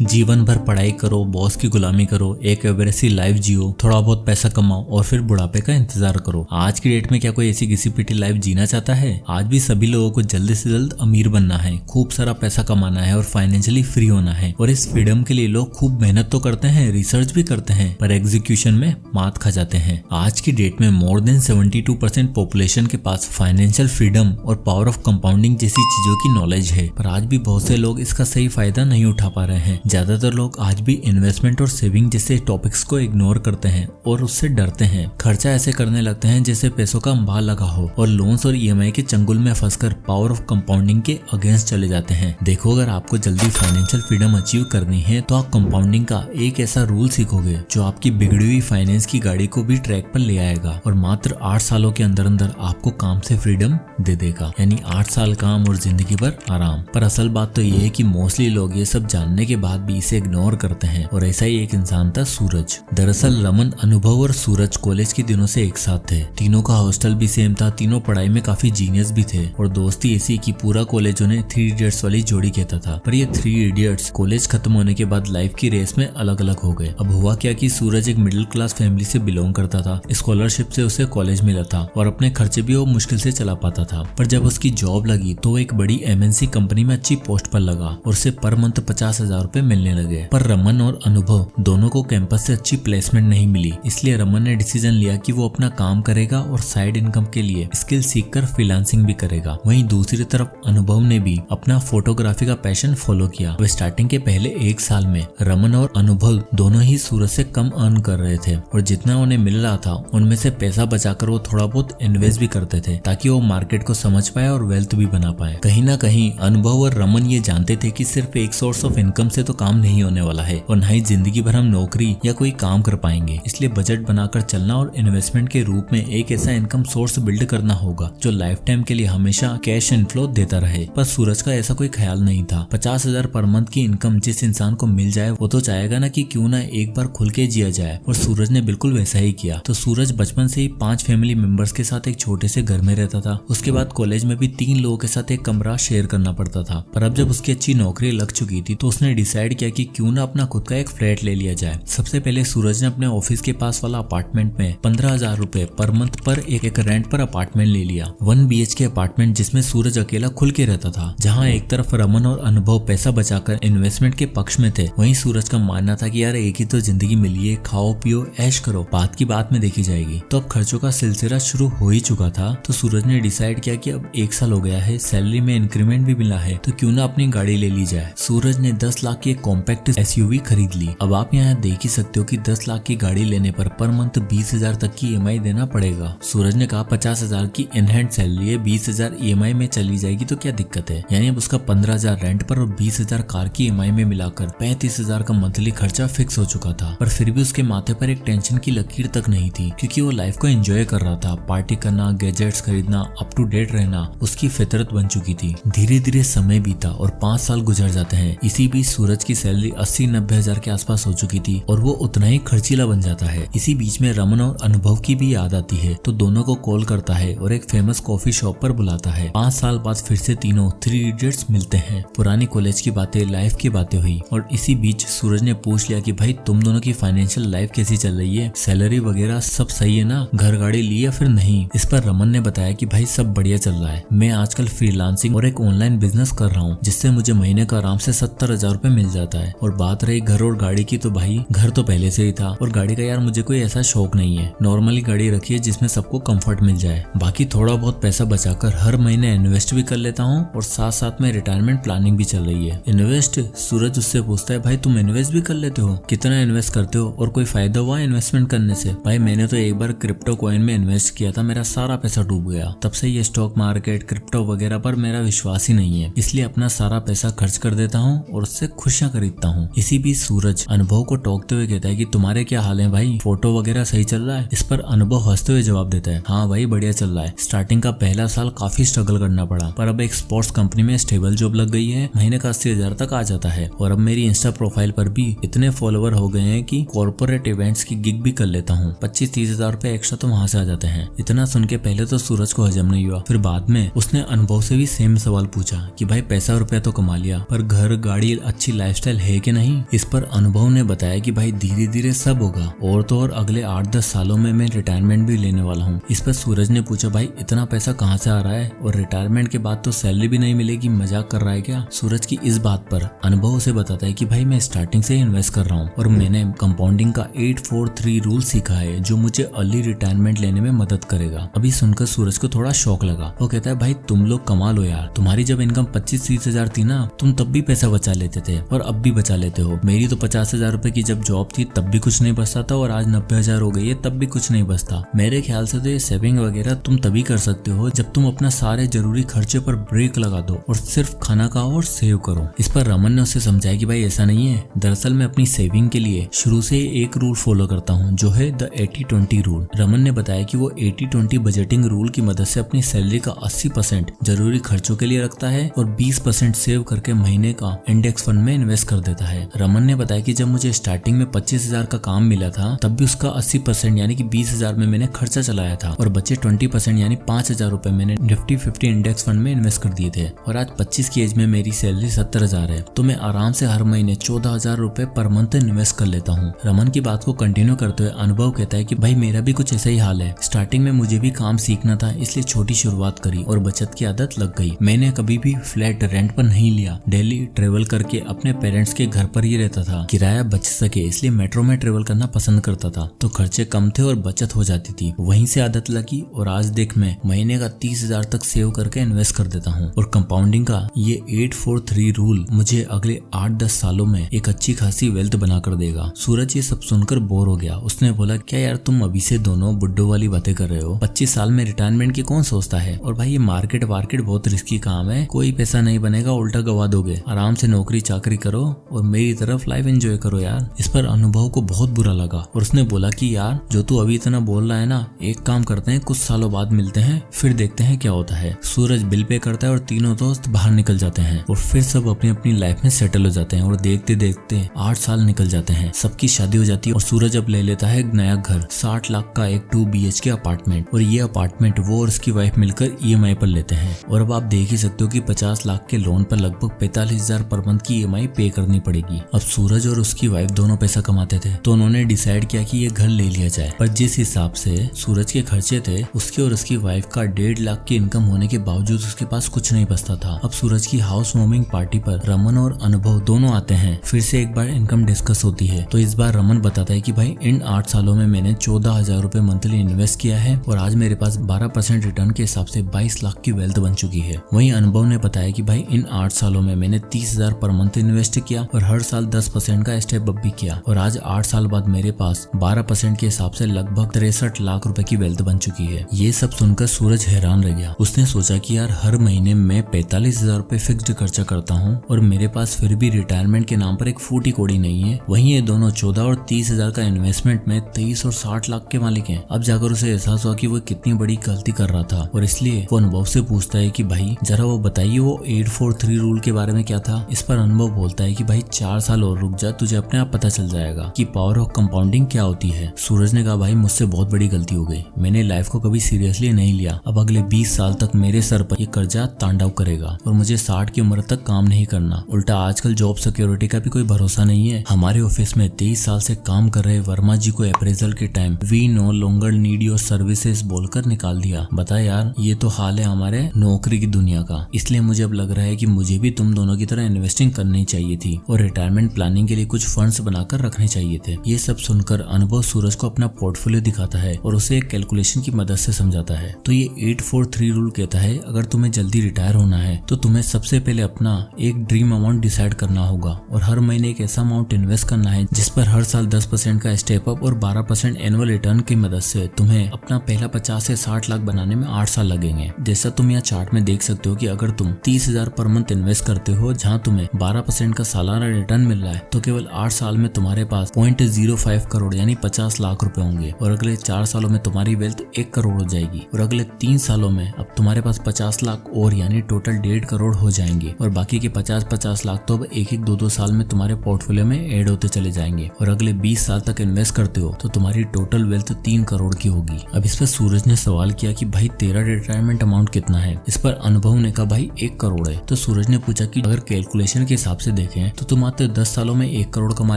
जीवन भर पढ़ाई करो, बॉस की गुलामी करो, एक एवरेसी लाइफ जियो, थोड़ा बहुत पैसा कमाओ और फिर बुढ़ापे का इंतजार करो। आज की डेट में क्या कोई ऐसी घिसी पिटी लाइफ जीना चाहता है? आज भी सभी लोगों को जल्दी से जल्द अमीर बनना है, खूब सारा पैसा कमाना है और फाइनेंशियली फ्री होना है। और इस फ्रीडम के लिए लोग खूब मेहनत तो करते हैं, रिसर्च भी करते हैं, पर एग्जीक्यूशन में मात खा जाते हैं। आज की डेट में मोर देन 72% पॉपुलेशन के पास फाइनेंशियल फ्रीडम और पावर ऑफ कंपाउंडिंग जैसी चीजों की नॉलेज है, पर आज भी बहुत से लोग इसका सही फायदा नहीं उठा पा रहे हैं। ज्यादातर लोग आज भी इन्वेस्टमेंट और सेविंग जैसे टॉपिक्स को इग्नोर करते हैं और उससे डरते हैं। खर्चा ऐसे करने लगते हैं जैसे पैसों का अंबार लगा हो और लोन्स और ईएमआई के चंगुल में फंसकर पावर ऑफ कंपाउंडिंग के अगेंस्ट चले जाते हैं। देखो, अगर आपको जल्दी फाइनेंशियल फ्रीडम अचीव करनी है तो आप कंपाउंडिंग का एक ऐसा रूल सीखोगे जो आपकी बिगड़ी हुई फाइनेंस की गाड़ी को भी ट्रैक पर ले आएगा और मात्र 8 सालों के अंदर अंदर आपको काम से फ्रीडम दे देगा। यानी 8 साल काम और जिंदगी भर आराम। पर असल बात तो ये है कि मोस्टली लोग ये सब जानने के बाद भी इसे इग्नोर करते हैं। और ऐसा ही एक इंसान था सूरज। दरअसल रमन, अनुभव और सूरज कॉलेज के दिनों से एक साथ थे। तीनों का हॉस्टल भी सेम था, तीनों पढ़ाई में काफी जीनियस भी थे और दोस्ती ऐसी कि पूरा कॉलेज उन्हें 3 इडियट्स वाली जोड़ी कहता था। पर ये 3 इडियट्स कॉलेज खत्म होने के बाद लाइफ की रेस में अलग अलग हो गए। अब हुआ क्या कि सूरज एक मिडिल क्लास फैमिली से बिलोंग करता था। स्कॉलरशिप से उसे कॉलेज मिला था और अपने खर्चे भी वो मुश्किल से चला पाता था। पर जब उसकी जॉब लगी तो एक बड़ी एमएनसी कंपनी में अच्छी पोस्ट पर लगा और उसे पर मंथ 50,000 रुपए मिलने लगे। पर रमन और अनुभव दोनों को कैंपस से अच्छी प्लेसमेंट नहीं मिली, इसलिए रमन ने डिसीजन लिया कि वो अपना काम करेगा और साइड इनकम के लिए स्किल सीखकर फ्रीलांसिंग भी करेगा। वहीं दूसरी तरफ अनुभव ने भी अपना फोटोग्राफी का पैशन फॉलो किया। वे स्टार्टिंग के पहले 1 साल में रमन और अनुभव दोनों ही सूरज से कम अर्न कर रहे थे और जितना उन्हें मिल रहा था उनमें से पैसा बचाकर वो थोड़ा बहुत इन्वेस्ट भी करते थे ताकि वो मार्केट को समझ पाए और वेल्थ भी बना पाए। कहीं ना कहीं अनुभव और रमन ये जानते थे कि सिर्फ एक सोर्स ऑफ इनकम से तो काम नहीं होने वाला है और न ही जिंदगी भर हम नौकरी या कोई काम कर पाएंगे। इसलिए बजट बनाकर चलना और इन्वेस्टमेंट के रूप में एक ऐसा इनकम सोर्स बिल्ड करना होगा जो लाइफ टाइम के लिए हमेशा कैश इनफ्लो देता रहे। पर सूरज का ऐसा कोई ख्याल नहीं था। 50,000 पर मंथ की इनकम जिस इंसान को मिल जाए वो तो चाहेगा ना कि क्यों ना एक बार खुल के जिया जाए, और सूरज ने बिल्कुल वैसा ही किया। तो सूरज बचपन से ही 5 फैमिली मेंबर्स के साथ एक छोटे से घर में रहता था। उसके बाद कॉलेज में भी 3 लोगों के साथ एक कमरा शेयर करना पड़ता था। पर अब जब उसकी अच्छी नौकरी लग चुकी थी तो उसने डिसाइड किया कि क्यों ना अपना खुद का एक फ्लैट ले लिया जाए। सबसे पहले सूरज ने अपने ऑफिस के पास वाला अपार्टमेंट में 15,000 रुपए पर मंथ पर एक रेंट पर अपार्टमेंट ले लिया। 1 BHK अपार्टमेंट जिसमें सूरज अकेला खुल के रहता था। जहाँ एक तरफ रमन और अनुभव पैसा बचाकर इन्वेस्टमेंट के पक्ष में थे, वहीं सूरज का मानना था कि यार एक ही तो जिंदगी मिली है, खाओ पियो ऐश करो, बात की बात में देखी जाएगी। तो अब खर्चों का सिलसिला शुरू हो ही चुका था। तो सूरज ने डिसाइड किया कि अब 1 साल हो गया है, सैलरी में इंक्रीमेंट भी मिला है, तो क्यों ना अपनी गाड़ी ले ली जाए। सूरज ने 10 लाख की एक कॉम्पैक्ट SUV खरीद ली। अब आप यहाँ देख ही सकते हो कि 10 लाख की गाड़ी लेने पर मंथ 20,000 तक की EMI देना पड़ेगा। सूरज ने कहा 50,000 की इन हैंड सैलरी है, 20,000 EMI में चली जाएगी तो क्या दिक्कत है। यानी अब उसका 15,000 रेंट पर और 20,000 कार की EMI में मिलाकर 35,000 का मंथली खर्चा फिक्स हो चुका था। पर फिर भी उसके माथे पर एक टेंशन की लकीर तक नहीं थी, क्योंकि वो लाइफ को एंजॉय कर रहा था। पार्टी करना, गैजेट्स खरीदना, अप टू डेट रहना उसकी फितरत बन चुकी थी। धीरे धीरे समय बीता और 5 साल गुजर जाते हैं। इसी बीच सूरज की सैलरी 80-90 हजार के आसपास हो चुकी थी और वो उतना ही खर्चीला बन जाता है। इसी बीच में रमन और अनुभव की भी याद आती है, तो दोनों को कॉल करता है और एक फेमस कॉफी शॉप पर बुलाता है। 5 साल बाद फिर से तीनों 3 इडियट्स मिलते हैं। पुरानी कॉलेज की बातें, लाइफ की बातें हुई और इसी बीच सूरज ने पूछ लिया कि भाई तुम दोनों की फाइनेंशियल लाइफ कैसी चल रही है, सैलरी वगैरह सब सही है ना, घर गाड़ी ली या फिर नहीं। इस पर रमन ने बताया कि भाई सब बढ़िया चल रहा है, मैं आजकल फ्रीलांसिंग और एक ऑनलाइन बिजनेस कर रहा हूँ जिससे मुझे महीने का आराम से 70,000 रुपए मिल जाता है। और बात रही घर और गाड़ी की, तो भाई घर तो पहले से ही था और गाड़ी का यार मुझे कोई ऐसा शौक नहीं है। नॉर्मली गाड़ी रखी है जिसमें सबको कंफर्ट मिल जाए। बाकी थोड़ा बहुत पैसा बचाकर हर महीने इन्वेस्ट भी कर लेता हूँ और साथ साथ में रिटायरमेंट प्लानिंग भी चल रही है। इन्वेस्ट? सूरज उससे पूछता है भाई तुम इन्वेस्ट भी कर लेते हो, कितना इन्वेस्ट करते हो और कोई फायदा हुआ इन्वेस्टमेंट करने से? भाई मैंने तो एक बार क्रिप्टो कॉइन में इन्वेस्ट किया था, मेरा सारा पैसा डूब गया। तब से ये स्टॉक मार्केट, क्रिप्टो वगैरह पर मेरा विश्वास ही नहीं है, इसलिए अपना सारा पैसा खर्च कर देता हूँ और उससे खुशियां खरीदता हूँ। इसी बीच सूरज अनुभव को टोकते हुए कहता है कि तुम्हारे क्या हाल है भाई, फोटो वगैरह सही चल रहा है? इस पर अनुभव हंसते हुए जवाब देता है, हाँ भाई बढ़िया चल रहा है। स्टार्टिंग का पहला साल काफी स्ट्रगल करना पड़ा, पर अब एक स्पोर्ट्स कंपनी में स्टेबल जॉब लग गई है, महीने का 80,000 तक आ जाता है। और अब मेरी इंस्टा प्रोफाइल पर भी इतने फॉलोवर हो गए हैं कि कॉर्पोरेट इवेंट्स की गिग भी कर लेता हूँ। 25-30 हजार रुपए एक्स्ट्रा तो वहां से आ जाते हैं। इतना सुन के पहले तो सूरज को हजम नहीं हुआ, फिर बाद में उसने अनुभव से भी सेम सवाल पूछा कि भाई पैसा रुपया तो कमा लिया, पर घर गाड़ी अच्छी लाइफ लाइफस्टाइल है कि नहीं। इस पर अनुभव ने बताया कि भाई धीरे धीरे सब होगा, और तो और अगले 8-10 सालों में मैं रिटायरमेंट भी लेने वाला हूँ। इस पर सूरज ने पूछा भाई इतना पैसा कहाँ से आ रहा है, और रिटायरमेंट के बाद तो सैलरी भी नहीं मिलेगी, मजाक कर रहा है क्या। सूरज की इस बात पर अनुभव उसे बताता है कि भाई मैं स्टार्टिंग से इन्वेस्ट कर रहा हूँ और मैंने कंपाउंडिंग का 8-4-3 रूल सीखा है जो मुझे अर्ली रिटायरमेंट लेने में मदद करेगा। अभी सुनकर सूरज को थोड़ा शौक लगा। वो कहता है भाई तुम लोग कमाल हो यार, तुम्हारी जब इनकम 25-30 हजार थी ना, तुम तब भी पैसा बचा लेते थे और अब भी बचा लेते हो। मेरी तो 50,000 रुपए की जब जॉब थी तब भी कुछ नहीं बचता था, और आज 90,000 हो गई है तब भी कुछ नहीं बचता। मेरे ख्याल से तो ये सेविंग वगैरह तुम तभी कर सकते हो जब तुम अपना सारे जरूरी खर्चे पर ब्रेक लगा दो और सिर्फ खाना खाओ और सेव करो। इस पर रमन ने उसे समझाया कि भाई ऐसा नहीं है, दरअसल मैं अपनी सेविंग के लिए शुरू से एक रूल फॉलो करता हूँ जो है द 80-20 रूल। रमन ने बताया कि वो 80-20 बजटिंग रूल की मदद से अपनी सैलरी का 80% जरूरी खर्चों के लिए रखता है और 20% सेव करके महीने का इंडेक्स फंड में इन्वेस्ट कर देता है। रमन ने बताया कि जब मुझे स्टार्टिंग में 25,000 का काम मिला था तब भी उसका 80% यानी कि 20,000 में मैंने खर्चा चलाया था, और बचे 20% यानी 5,000 रुपए मैंने निफ्टी 50 इंडेक्स फंड में इन्वेस्ट कर दिए थे। और आज 25 की एज में मेरी सैलरी 70,000 है, तो मैं आराम से हर महीने 14,000 रुपए पर मंथ इन्वेस्ट कर लेता हूँ। रमन की बात को कंटिन्यू करते हुए अनुभव कहता है कि भाई मेरा भी कुछ ऐसा ही हाल है। स्टार्टिंग में मुझे भी काम सीखना था, इसलिए छोटी शुरुआत करी और बचत की आदत लग गई। मैंने कभी भी फ्लैट रेंट पर नहीं लिया, डेली ट्रेवल करके अपने पेरेंट्स के घर पर ही रहता था। किराया बच सके इसलिए मेट्रो में ट्रेवल करना पसंद करता था, तो खर्चे कम थे और बचत हो जाती थी। वहीं से आदत लगी और आज देख मैं महीने का 30,000 तक सेव करके इन्वेस्ट कर देता हूँ। और कंपाउंडिंग का ये 8-4-3 रूल मुझे अगले 8-10 सालों में एक अच्छी खासी वेल्थ बना कर देगा। सूरज ये सब सुनकर बोर हो गया। उसने बोला क्या यार तुम अभी से दोनों बुड्ढों वाली बातें कर रहे हो, 25 साल में रिटायरमेंट की कौन सोचता है। और भाई ये मार्केट बहुत रिस्की काम है, कोई पैसा नहीं बनेगा, उल्टा गवा दोगे। आराम से नौकरी चाकरी करो और मेरी तरफ लाइफ एंजॉय करो यार। इस पर अनुभव को बहुत बुरा लगा और उसने बोला कि यार जो तू अभी इतना बोल रहा है ना, एक काम करते हैं कुछ सालों बाद मिलते हैं, फिर देखते हैं क्या होता है। सूरज बिल पे करता है और तीनों दोस्त बाहर निकल जाते हैं और फिर सब अपनी अपनी लाइफ में सेटल हो जाते हैं। और देखते देखते 8 साल निकल जाते हैं, सबकी शादी हो जाती है और सूरज अब ले लेता है एक नया घर, 60 लाख का एक 2 BHK अपार्टमेंट। और ये अपार्टमेंट वो और उसकी वाइफ मिलकर EMI पर लेते हैं। और अब आप देख ही सकते हो कि 50 लाख के लोन पर लगभग 45,000 पर मंथ की EMI पे करनी पड़ेगी। अब सूरज और उसकी वाइफ दोनों पैसा कमाते थे, तो उन्होंने डिसाइड किया कि ये घर ले लिया जाए। पर जिस हिसाब से सूरज के खर्चे थे, उसके और उसकी वाइफ का 1.5 लाख की इनकम होने के बावजूद उसके पास कुछ नहीं बचता था। अब सूरज की हाउस वार्मिंग पार्टी पर रमन और अनुभव दोनों आते हैं। फिर से एक बार इनकम डिस्कस होती है, तो इस बार रमन बताता है कि भाई इन 8 सालों में मैंने 14,000 रुपए मंथली इन्वेस्ट किया है और आज मेरे पास 12% रिटर्न के हिसाब से 22 लाख की वेल्थ बन चुकी है। वहीं अनुभव ने बताया कि भाई इन 8 सालों में मैंने 30,000 पर मंथ इन्वेस्ट किया और हर साल 10% का स्टेप अप भी किया, और आज 8 साल बाद मेरे पास 12% के हिसाब से लगभग 63 लाख रुपए की वेल्थ बन चुकी है। ये सब सुनकर सूरज हैरान रह गया। उसने सोचा कि यार हर महीने मैं 45,000 रुपए फिक्स्ड खर्चा करता हूँ और मेरे पास फिर भी रिटायरमेंट के नाम पर एक फूटी कोड़ी नहीं है। वहीं ये दोनों 14 और 30,000 का इन्वेस्टमेंट में 23 और 60 लाख के मालिक हैं। अब जाकर उसे एहसास हुआ कि वो कितनी बड़ी गलती कर रहा था, और इसलिए वो अनुभव से पूछता है कि भाई जरा वो बताइए वो 8-4-3 रूल के बारे में क्या था। इस पर अनुभव बोलता है कि भाई 4 साल और रुक जा, तुझे अपने आप पता चल जाएगा कि पावर ऑफ कंपाउंडिंग क्या होती है। सूरज ने कहा भाई मुझसे बहुत बड़ी गलती हो गई, मैंने लाइफ को कभी सीरियसली नहीं लिया। अब अगले 20 साल तक मेरे सर पर ये कर्जा तांडव करेगा और मुझे 60 की उम्र तक काम नहीं करना। उल्टा आजकल जॉब सिक्योरिटी का भी कोई भरोसा नहीं है। हमारे ऑफिस में 23 साल से काम कर रहे वर्मा जी को अप्रेजल के time we no longer need your services बोलकर निकाल दिया। बता यार ये तो हाल है हमारे नौकरी की दुनिया का। इसलिए मुझे अब लग रहा है कि मुझे भी तुम दोनों की तरह इन्वेस्टिंग करनी चाहिए थी और रिटायरमेंट प्लानिंग के लिए कुछ फंड्स बनाकर रखने चाहिए थे। ये सब सुनकर अनुभव सूरज को अपना पोर्टफोलियो दिखाता है और उसे एक कैलकुलेशन की मदद से समझाता है। तो ये 8-4-3 रूल कहता है अगर तुम्हें जल्दी रिटायर होना है तो तुम्हें सबसे पहले अपना एक ड्रीम अमाउंट डिसाइड करना होगा और हर महीने एक ऐसा अमाउंट इन्वेस्ट करना है जिस पर हर साल 10% का स्टेप अप और 12% एनुअल रिटर्न की मदद से तुम्हें अपना पहला 50 से 60 लाख बनाने में 8 साल लगेंगे। जैसा तुम यहाँ चार्ट में देख सकते हो कि अगर तुम 30,000 पर मंथ इन्वेस्ट करते हो जहाँ तुम्हें 12% का सालाना रिटर्न मिल रहा है, तो केवल 8 साल में तुम्हारे पास 0.05 करोड़ यानी 50 लाख रुपए होंगे और अगले 4 सालों में तुम्हारी वेल्थ 1 करोड़ हो जाएगी और अगले 3 सालों में अब तुम्हारे पास 50 लाख और यानी टोटल 1.5 करोड़ हो जाएंगे और बाकी के 50-50 लाख तो अब 1-2 साल में तुम्हारे पोर्टफोलियो में ऐड होते चले जाएंगे और अगले 20 साल तक इन्वेस्ट करते हो तो तुम्हारी टोटल वेल्थ 3 करोड़ की होगी। अब इस पर सूरज ने सवाल किया कि भाई तेरा रिटायरमेंट अमाउंट कितना है। इस पर अनुभव ने कहा भाई 1 करोड़ है। तो सूरज ने पूछा कि अगर कैलकुलेशन के हिसाब से से देखें तो तू मात्र 10 सालों में 1 करोड़ कमा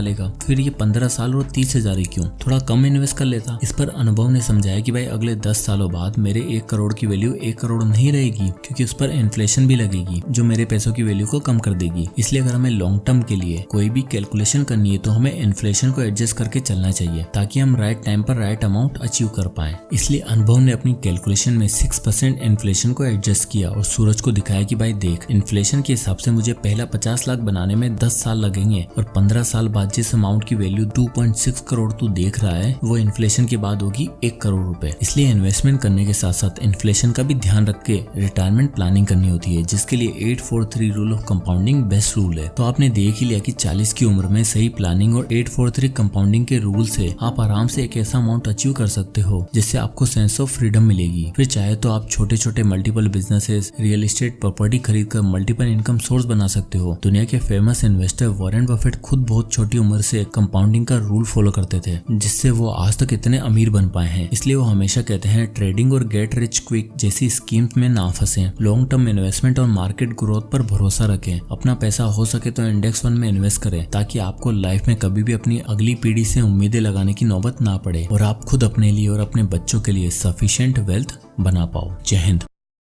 लेगा, फिर ये 15 साल और 30,000 ही क्यों, थोड़ा कम इन्वेस्ट कर लेता। इस पर अनुभव ने समझाया कि भाई अगले 10 सालों बाद मेरे 1 करोड़ की वैल्यू 1 करोड़ नहीं रहेगी, क्योंकि उस पर इन्फ्लेशन भी लगेगी जो मेरे पैसों की वैल्यू को कम कर देगी। इसलिए अगर हमें लॉन्ग टर्म के लिए कोई भी कैलकुलेशन करनी है तो हमें इन्फ्लेशन को एडजस्ट करके चलना चाहिए, ताकि हम राइट टाइम पर राइट अमाउंट अचीव कर पाए। इसलिए अनुभव ने अपनी कैलकुलेशन में 6% इन्फ्लेशन को एडजस्ट किया और सूरज को दिखाया कि भाई देख, इन्फ्लेशन के हिसाब से मुझे पहला 50 लाख बनाने में 10 साल लगेंगे और 15 साल बाद जिस अमाउंट की वैल्यू 2.6 करोड़ तू देख रहा है वो इन्फ्लेशन के बाद होगी 1 करोड़ रुपए। इसलिए इन्वेस्टमेंट करने के साथ साथ इन्फ्लेशन का भी ध्यान रख के रिटायरमेंट प्लानिंग करनी होती है, जिसके लिए 843 rule of compounding best rule है। तो आपने देख ही लिया कि 40 की उम्र में सही प्लानिंग और 843 कंपाउंडिंग के रूल से आप आराम से एक ऐसा अमाउंट अचीव कर सकते हो जिससे आपको सेंस ऑफ फ्रीडम मिलेगी। फिर चाहे तो आप छोटे छोटे multiple businesses, real estate property खरीद कर मल्टीपल इनकम सोर्स बना सकते हो। दुनिया के फेमस इन्वेस्टर वॉरेन बफेट खुद बहुत छोटी उम्र से कंपाउंडिंग का रूल फॉलो करते थे, जिससे वो आज तक इतने अमीर बन पाए हैं। इसलिए वो हमेशा कहते हैं ट्रेडिंग और गेट रिच क्विक जैसी स्कीम्स में ना फंसे, लॉन्ग टर्म इन्वेस्टमेंट और मार्केट ग्रोथ पर भरोसा रखें। अपना पैसा हो सके तो इंडेक्स फंड में इन्वेस्ट करें, ताकि आपको लाइफ में कभी भी अपनी अगली पीढ़ी से उम्मीदें लगाने की नौबत ना पड़े और आप खुद अपने लिए और अपने बच्चों के लिए सफिशिएंट वेल्थ बना पाओ। जय हिंद।